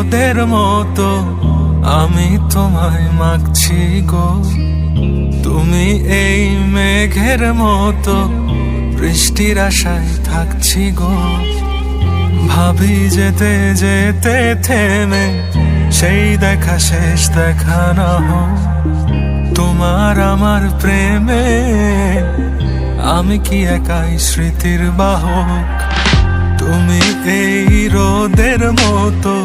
রোদের মতো আমি তোমায় মাগছি গো, তুমি এই মেঘের মতো বৃষ্টির আশায় থাকছি গো। ভাবি যেতে যেতে থেমে সেই দেখা শেষ দেখা না হোক, তোমার আমার প্রেমে আমি কি একাই স্মৃতির বাহক। তুমি এই রোদের মতো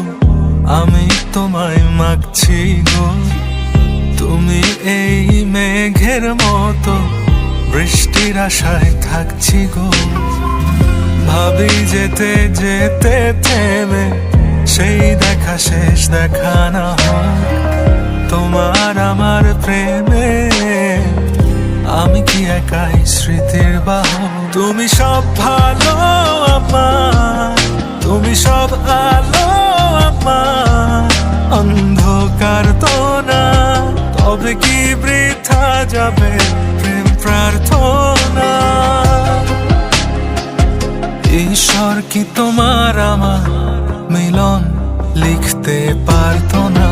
আমি তোমায় মাগছি গো, তুমি এই মেঘের মতো বৃষ্টির আশায় থাকছি গো। ভাবি যেতে যেতে থেমে সেই দেখা শেষ দেখা না হোক, তোমার আমার প্রেমে আমি কি একাই স্মৃতির বাহক। তুমি সব ভালো আমার, তুমি সব আলো আমার, অন্ধকার তো না তবে কি বৃথা যাবে প্রেম প্রার্থনা। ঈশ্বর কি তোমার আমার মিলন লিখতে পারতো না,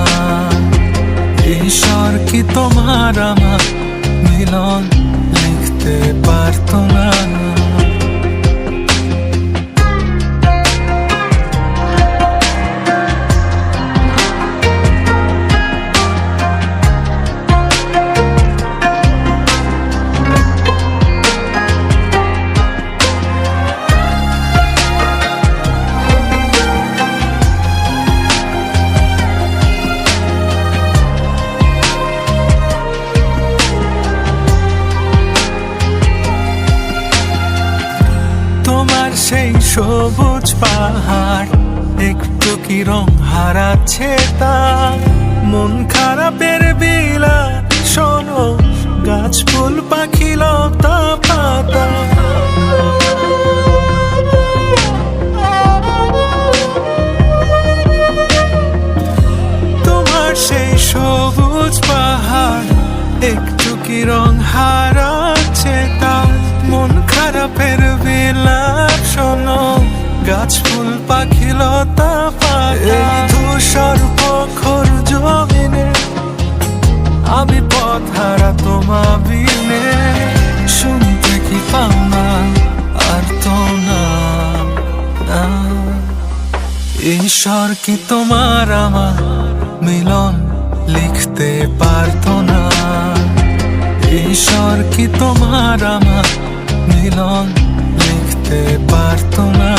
ঈশ্বর কি তোমার আমার মিলন লিখতে পারতো না। সেই সবুজ পাহাড় একটু কি রং হারাচ্ছে তার, মন খারাপের বিলা শোনো গাছ ফুল পাখি লতা পাতা। তোমার সেই সবুজ পাহাড় একটু কি রং হারাচ্ছে তার, মন খারাপের বিলাপ শোনো গাছ ফুল পাখি লতা পাতা। ধূসর প্রখর জমিনে আমি পথ হারা তোমা বিনে, শুনতে কি পাও না আর তো না। ঈশ্বর কি তোমার আমার মিলন লিখতে পারতো না, ঈশ্বর কি তোমার আমার মিলন লিখতে পারতো না।